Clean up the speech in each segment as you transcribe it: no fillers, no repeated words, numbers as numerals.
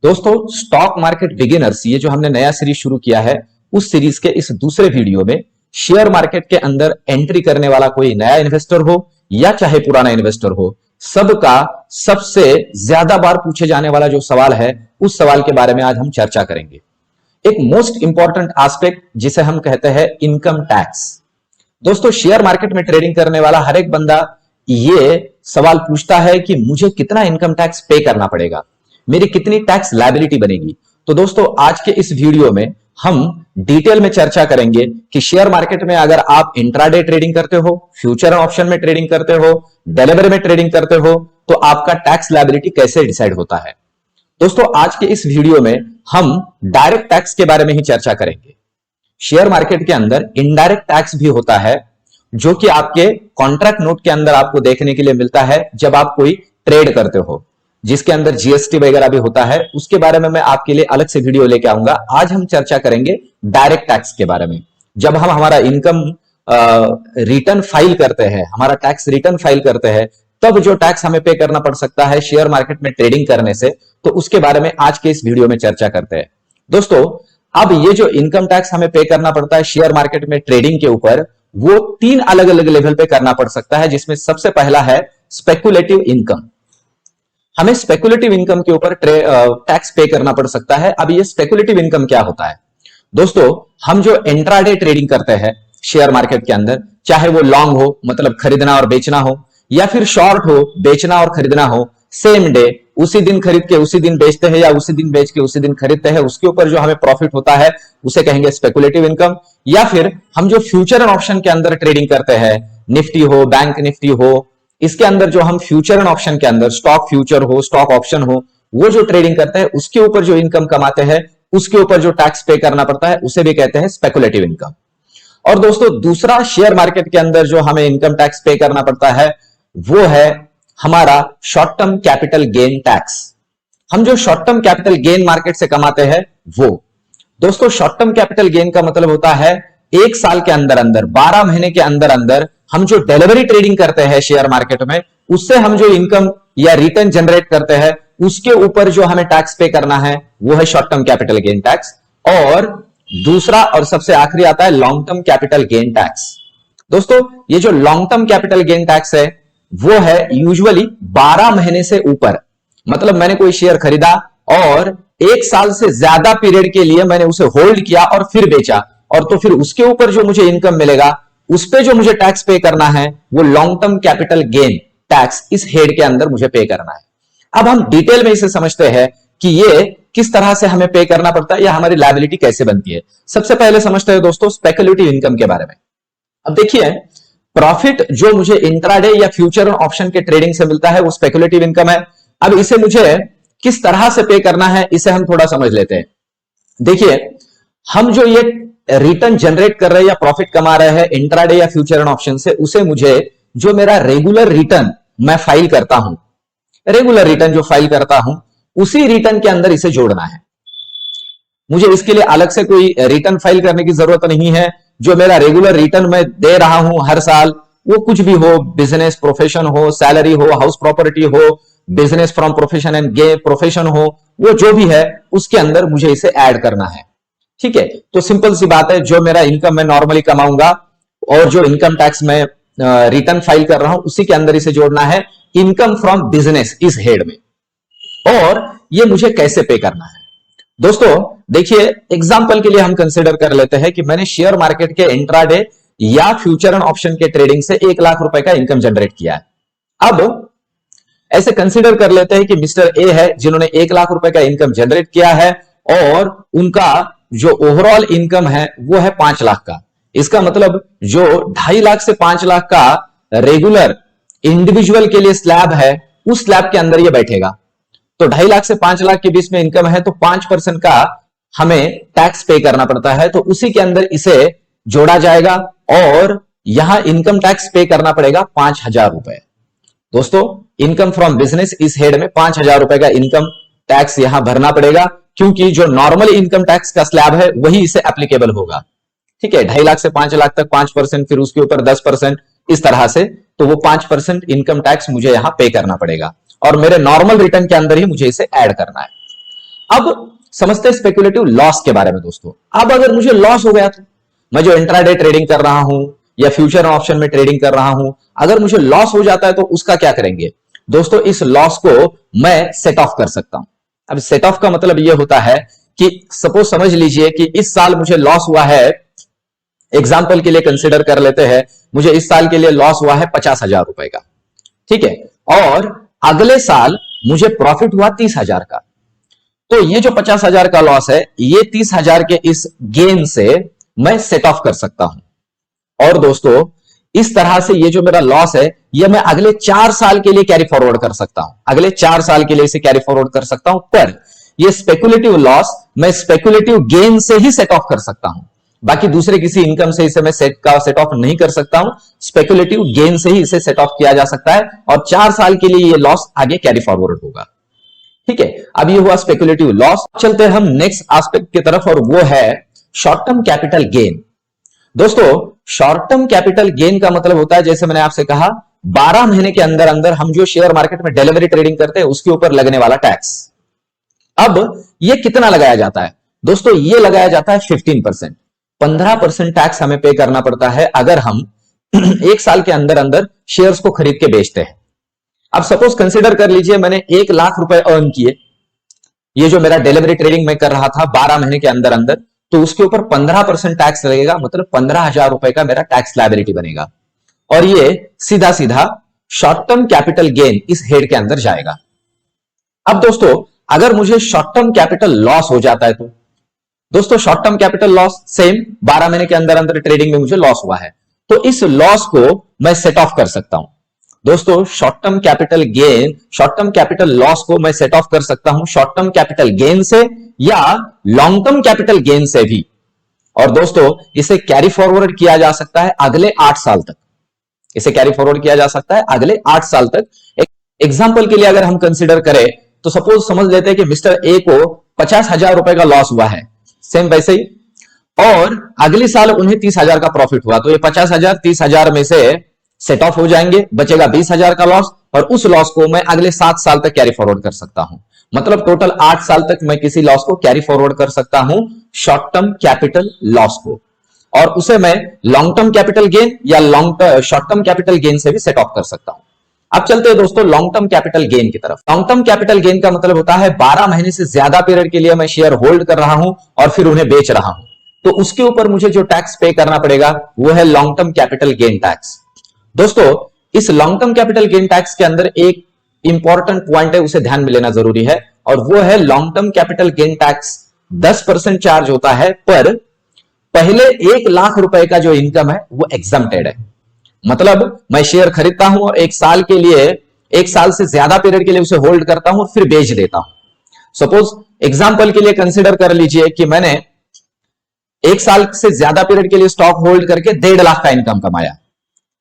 दोस्तों, stock market beginners ये जो हमने नया सीरीज शुरू किया है, उस सीरीज के इस दूसरे वीडियो में शेयर मार्केट के अंदर एंट्री करने वाला कोई नया इन्वेस्टर हो या चाहे पुराना इन्वेस्टर हो, सबका सबसे ज्यादा बार पूछे जाने वाला जो सवाल है, उस सवाल के बारे में आज हम चर्चा करेंगे। एक मोस्ट इंपॉर्टेंट एस्पेक्ट जिसे हम कहते हैं इनकम टैक्स। दोस्तों, शेयर मार्केट में ट्रेडिंग करने वाला हर एक बंदा ये सवाल पूछता है कि मुझे कितना इनकम टैक्स पे करना पड़ेगा, मेरी कितनी टैक्स लायबिलिटी बनेगी। तो दोस्तों, आज के इस वीडियो में हम डिटेल में चर्चा करेंगे कि शेयर मार्केट में अगर आप इंट्राडे ट्रेडिंग करते हो, फ्यूचर एंड ऑप्शन में ट्रेडिंग करते हो, डिलीवरी में ट्रेडिंग करते हो, तो आपका टैक्स लायबिलिटी कैसे डिसाइड होता है। दोस्तों, आज के इस वीडियो में हम डायरेक्ट टैक्स के बारे में ही चर्चा करेंगे। शेयर मार्केट के अंदर इनडायरेक्ट टैक्स भी होता है, जो कि आपके कॉन्ट्रैक्ट नोट के अंदर आपको देखने के लिए मिलता है जब आप कोई ट्रेड करते हो, जिसके अंदर जीएसटी वगैरह भी होता है। उसके बारे में मैं आपके लिए अलग से वीडियो लेके आऊंगा। आज हम चर्चा करेंगे डायरेक्ट टैक्स के बारे में। जब हम हमारा इनकम रिटर्न फाइल करते हैं, हमारा टैक्स रिटर्न फाइल करते हैं, तब जो टैक्स हमें पे करना पड़ सकता है शेयर मार्केट में ट्रेडिंग करने से, तो उसके बारे में आज के इस वीडियो में चर्चा करते हैं। दोस्तों, अब ये जो इनकम टैक्स हमें पे करना पड़ता है शेयर मार्केट में ट्रेडिंग के ऊपर, वो 3 अलग अलग लेवल पे करना पड़ सकता है, जिसमें सबसे पहला है स्पेकुलेटिव इनकम। हमें स्पेकुलेटिव इनकम के ऊपर टैक्स पे करना पड़ सकता है। अब ये स्पेकुलेटिव इनकम क्या होता है? दोस्तों, हम जो इंट्राडे ट्रेडिंग करते हैं शेयर मार्केट के अंदर, चाहे वो लॉन्ग हो, मतलब खरीदना और बेचना हो, या फिर शॉर्ट हो, बेचना और खरीदना हो, सेम डे, उसी दिन खरीद के उसी दिन बेचते हैं या उसी दिन बेच के उसी दिन खरीदते हैं, उसके ऊपर जो हमें प्रॉफिट होता है उसे कहेंगे स्पेकुलेटिव इनकम। या फिर हम जो फ्यूचर एंड ऑप्शन के अंदर ट्रेडिंग करते हैं, निफ्टी हो, बैंक निफ्टी हो, इसके अंदर जो हम फ्यूचर एंड ऑप्शन के अंदर स्टॉक फ्यूचर हो, स्टॉक ऑप्शन हो, वो जो ट्रेडिंग करते हैं, उसके ऊपर जो इनकम कमाते हैं, उसके ऊपर जो टैक्स पे करना पड़ता है, उसे भी कहते हैं स्पेकुलेटिव इनकम। और दोस्तों, दूसरा शेयर मार्केट के अंदर जो हमें इनकम टैक्स पे करना पड़ता है, वो है हमारा short term capital gain tax. हम जो short term capital gain market से कमाते हैं, वो दोस्तों, शॉर्ट टर्म कैपिटल गेन का मतलब होता है 1 साल के अंदर अंदर, 12 महीने के अंदर अंदर हम जो डिलीवरी ट्रेडिंग करते हैं शेयर मार्केट में, उससे हम जो इनकम या रिटर्न जनरेट करते हैं, उसके ऊपर जो हमें टैक्स पे करना है, वो है short term capital gain tax. और दूसरा और सबसे आखिरी आता है long term capital gain tax. दोस्तों, ये जो long term capital gain tax है, वो है यूजुअली 12 महीने से ऊपर। मतलब मैंने कोई शेयर खरीदा और 1 साल से ज्यादा पीरियड के लिए मैंने उसे होल्ड किया और फिर बेचा, और तो फिर उसके ऊपर जो मुझे इनकम मिलेगा, उस पे जो मुझे टैक्स पे करना है, वो long term capital gain tax इस हेड के अंदर मुझे पे करना है। अब हम डिटेल में इसे समझते हैं कि ये किस तरह से हमें पे करना पड़ता है या हमारी लायबिलिटी कैसे बनती है। सबसे पहले समझते हैं दोस्तों स्पेकुलेटिव इनकम के बारे में। अब देखिए, प्रॉफिट जो मुझे इंट्राडे या फ्यूचर ऑप्शन के ट्रेडिंग से मिलता है, वो स्पेकुलेटिव इनकम है। अब इसे मुझे किस तरह से पे करना है, इसे हम थोड़ा समझ लेते हैं। देखिए, हम जो ये रिटर्न जनरेट कर रहे हैं या प्रॉफिट कमा रहे हैं इंट्राडे या फ्यूचर एंड ऑप्शन से, उसे मुझे जो मेरा रेगुलर रिटर्न मैं फाइल करता हूं, रेगुलर रिटर्न जो फाइल करता हूं, उसी रिटर्न के अंदर इसे जोड़ना है। मुझे इसके लिए अलग से कोई रिटर्न फाइल करने की जरूरत नहीं है। जो मेरा रेगुलर रिटर्न मैं दे रहा हूं हर साल, वो कुछ भी हो, बिजनेस प्रोफेशन हो, सैलरी हो, हाउस प्रॉपर्टी हो, business from profession and gain profession हो, वो जो भी है उसके अंदर मुझे इसे ऐड करना है। ठीक है, तो सिंपल सी बात है, जो मेरा इनकम मैं नॉर्मली कमाऊंगा और जो इनकम टैक्स मैं रिटर्न फाइल कर रहा हूं, उसी के अंदर इसे जोड़ना है, इनकम फ्रॉम बिजनेस इस हेड में। और ये मुझे कैसे पे करना है? दोस्तों देखिए, एग्जांपल के लिए हम कंसीडर कर लेते हैं कि मैंने शेयर मार्केट के इंट्राडे या फ्यूचर एंड ऑप्शन के ट्रेडिंग से 1 लाख रुपए का इनकम जनरेट किया है। अब ऐसे कंसीडर कर लेते हैं कि मिस्टर ए है, जिन्होंने 1 लाख रुपए का इनकम जनरेट किया है, और उनका जो ओवरऑल इनकम है वो है 5 लाख का। इसका मतलब जो 2.5 लाख से 5 लाख का रेगुलर इंडिविजुअल के लिए स्लैब है, उस स्लैब के अंदर ये बैठेगा। तो 2.5 लाख से 5 लाख के बीच में इनकम है, तो 5% का हमें टैक्स पे करना पड़ता है। तो उसी के अंदर इसे जोड़ा जाएगा और यहां इनकम टैक्स पे करना पड़ेगा 5,000 रुपए। दोस्तों, इनकम फ्रॉम बिजनेस इस हेड में 5,000 रुपए का इनकम टैक्स यहां भरना पड़ेगा, क्योंकि जो नॉर्मल इनकम टैक्स का स्लैब है वही इसे एप्लीकेबल होगा। ठीक है, 2.5 लाख से 5 लाख तक 5%, फिर उसके ऊपर 10%, इस तरह से। तो वो 5% इनकम टैक्स मुझे यहां पे करना पड़ेगा, और मेरे नॉर्मल रिटर्न के अंदर ही मुझे इसे ऐड करना है। अब समझते हैं स्पेकुलेटिव लॉस के बारे में दोस्तों। अब अगर मुझे लॉस हो गया तो मैं जो इंट्राडे ट्रेडिंग कर रहा हूं या फ्यूचर ऑप्शन में ट्रेडिंग कर रहा हूं, अगर मुझे लॉस हो जाता है तो उसका क्या करेंगे दोस्तों? इस लॉस को मैं सेट ऑफ कर सकता हूं। अब सेट ऑफ का मतलब यह होता है कि सपोज समझ लीजिए कि इस साल मुझे लॉस हुआ है, एग्जाम्पल के लिए कंसिडर कर लेते हैं, मुझे इस साल के लिए लॉस हुआ है 50,000 रुपए का, ठीक है, और अगले साल मुझे प्रॉफिट हुआ 30,000 का। तो ये जो 50,000 का लॉस है, ये 30,000 के इस गेन से मैं सेट ऑफ कर सकता हूं। और दोस्तों इस तरह से ये जो मेरा लॉस है, ये मैं अगले 4 साल के लिए कैरी फॉरवर्ड कर सकता हूं, अगले 4 साल के लिए इसे कैरी फॉरवर्ड कर सकता हूं। पर ये स्पेकुलेटिव लॉस मैं स्पेकुलेटिव गेन से ही सेट ऑफ कर सकता हूं, बाकी दूसरे किसी इनकम से इसे मैं सेट ऑफ नहीं कर सकता हूं। स्पेकुलेटिव गेन से ही इसे सेट ऑफ किया जा सकता है और 4 साल के लिए ये लॉस आगे कैरी फॉरवर्ड होगा, ठीक है। अब ये हुआ स्पेकुलेटिव लॉस। चलते हैं हम नेक्स्ट एस्पेक्ट की तरफ, और वो है शॉर्ट टर्म कैपिटल गेन। दोस्तों शॉर्ट टर्म कैपिटल गेन का मतलब होता है, जैसे मैंने आपसे कहा, 12 महीने के अंदर अंदर हम जो शेयर मार्केट में डिलीवरी ट्रेडिंग करते हैं उसके ऊपर लगने वाला टैक्स। अब ये कितना लगाया जाता है दोस्तों? ये लगाया जाता है 15%। 15% टैक्स हमें पे करना पड़ता है अगर हम एक साल के अंदर अंदर शेयर्स को खरीद के बेचते हैं। अब सपोज कंसिडर कर लीजिए मैंने 1 लाख रुपए अर्न किए, ये जो मेरा डिलीवरी ट्रेडिंग में कर रहा था 12 महीने के अंदर अंदर, तो उसके ऊपर 15% टैक्स लगेगा, मतलब 15,000 रुपए का मेरा टैक्स लायबिलिटी बनेगा। और ये सीधा सीधा शॉर्ट टर्म कैपिटल गेन इस हेड के अंदर जाएगा। अब दोस्तों अगर मुझे शॉर्ट टर्म कैपिटल लॉस हो जाता है तो दोस्तों short term capital loss same 12 महीने के अंदर अंदर ट्रेडिंग में मुझे लॉस हुआ है, तो इस लॉस को मैं सेट ऑफ कर सकता हूं। दोस्तों short term capital gain, short term capital loss को मैं सेट ऑफ कर सकता हूं शॉर्ट टर्म कैपिटल गेन से या लॉन्ग टर्म कैपिटल गेन से भी। और दोस्तों इसे कैरी फॉरवर्ड किया जा सकता है अगले 8 साल तक, इसे कैरी फॉरवर्ड किया जा सकता है अगले 8 साल तक। एक एग्जांपल के लिए अगर हम कंसीडर करें तो सपोज समझ लेते हैं कि मिस्टर ए को 50,000 रुपए का लॉस हुआ है, सेम वैसे ही, और अगले साल उन्हें 30,000 का प्रॉफिट हुआ, तो ये 50,000 30,000 में से सेट ऑफ हो जाएंगे, बचेगा 20,000 का लॉस, और उस लॉस को मैं अगले 7 साल तक कैरी फॉरवर्ड कर सकता हूं। मतलब टोटल 8 साल तक मैं किसी लॉस को कैरी फॉरवर्ड कर सकता हूं, शॉर्ट टर्म कैपिटल लॉस को, और उसे मैं लॉन्ग टर्म कैपिटल गेन या शॉर्ट टर्म कैपिटल गेन से भी सेट ऑफ कर सकता हूं। अब चलते हैं दोस्तों लॉन्ग टर्म कैपिटल गेन की तरफ। लॉन्ग टर्म कैपिटल गेन का मतलब होता है 12 महीने से ज्यादा पीरियड के लिए मैं शेयर होल्ड कर रहा हूं और फिर उन्हें बेच रहा हूं, तो उसके ऊपर मुझे जो टैक्स पे करना पड़ेगा वो है long term capital gain tax. दोस्तों इस long term capital gain tax के अंदर एक इंपॉर्टेंट पॉइंट है, उसे ध्यान में लेना जरूरी है, और वो है long term capital gain tax 10% charge होता है, पर पहले 1 लाख रुपए का जो इनकम है वो एग्जम्प्टेड है। मतलब मैं शेयर खरीदता हूं और 1 साल के लिए, 1 साल से ज्यादा पीरियड के लिए उसे होल्ड करता हूं और फिर बेच देता हूं। सपोज एग्जांपल के लिए कंसीडर कर लीजिए कि मैंने 1 साल से ज्यादा पीरियड के लिए स्टॉक होल्ड करके 1.5 लाख का इनकम कमाया,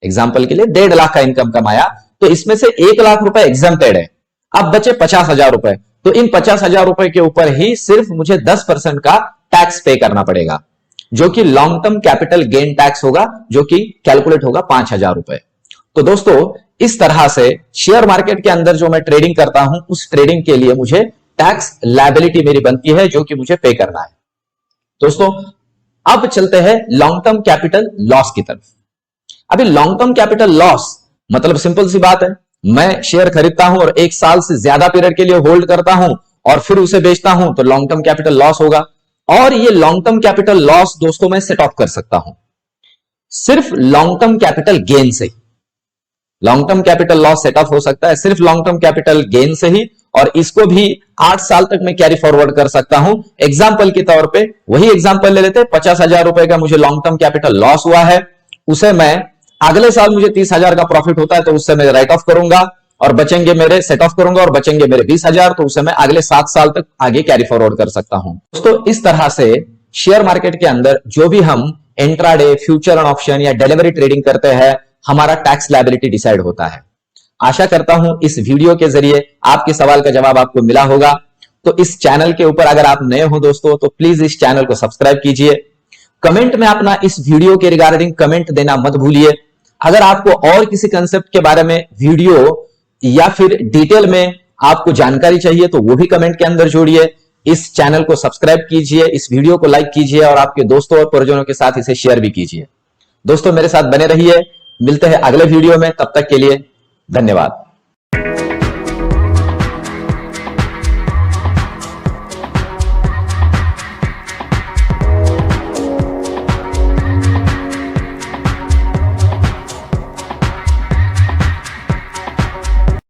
एग्जांपल के लिए 1.5 लाख का इनकम कमाया, तो इसमें से 1 लाख रुपए एग्जम्प्टेड है, अब बचे 50,000 रुपए, तो इन 50,000 रुपए के ऊपर ही सिर्फ मुझे 10% का टैक्स पे करना पड़ेगा, जो कि long term capital gain tax होगा, जो कि कैलकुलेट होगा 5,000 रुपए। तो दोस्तों इस तरह से शेयर मार्केट के अंदर जो मैं ट्रेडिंग करता हूं उस ट्रेडिंग के लिए मुझे टैक्स लायबिलिटी मेरी बनती है, जो कि मुझे पे करना है। दोस्तों अब चलते हैं लॉन्ग टर्म कैपिटल लॉस की तरफ। अभी लॉन्ग टर्म कैपिटल लॉस मतलब सिंपल सी बात है, मैं शेयर खरीदता हूं और 1 साल से ज्यादा पीरियड के लिए होल्ड करता हूं और फिर उसे बेचता हूं, तो लॉन्ग टर्म कैपिटल लॉस होगा। और ये लॉन्ग टर्म कैपिटल लॉस दोस्तों मैं सेट ऑफ कर सकता हूं सिर्फ लॉन्ग टर्म कैपिटल गेन से ही। Long term capital loss set off हो सकता है सिर्फ लॉन्ग टर्म कैपिटल गेन से ही, और इसको भी 8 साल तक मैं कैरी फॉरवर्ड कर सकता हूं। एग्जाम्पल के तौर पे वही एग्जाम्पल ले लेते हैं, 50,000 रुपए का मुझे लॉन्ग टर्म कैपिटल लॉस हुआ है, उसे मैं अगले साल मुझे 30,000 का प्रॉफिट होता है तो उससे मैं राइट ऑफ करूंगा और बचेंगे मेरे, सेट ऑफ करूंगा और बचेंगे मेरे 20,000, तो उसे मैं अगले 7 साल तक आगे कैरी फॉरवर्ड कर सकता हूं। दोस्तों इस तरह से शेयर मार्केट के अंदर जो भी हम इंट्राडे, फ्यूचर एंड ऑप्शन या डिलीवरी ट्रेडिंग करते हैं, हमारा टैक्स लायबिलिटी डिसाइड होता है। आशा करता हूं इस वीडियो के जरिए आपके सवाल का जवाब आपको मिला होगा। तो इस चैनल के ऊपर अगर आप नए हो दोस्तों तो प्लीज इस चैनल को सब्सक्राइब कीजिए। कमेंट में अपना इस वीडियो के रिगार्डिंग कमेंट देना मत भूलिए। अगर आपको और किसी कंसेप्ट के बारे में वीडियो या फिर डिटेल में आपको जानकारी चाहिए तो वो भी कमेंट के अंदर जोड़िए। इस चैनल को सब्सक्राइब कीजिए, इस वीडियो को लाइक कीजिए और आपके दोस्तों और परिजनों के साथ इसे शेयर भी कीजिए। दोस्तों मेरे साथ बने रहिए, मिलते हैं अगले वीडियो में, तब तक के लिए धन्यवाद।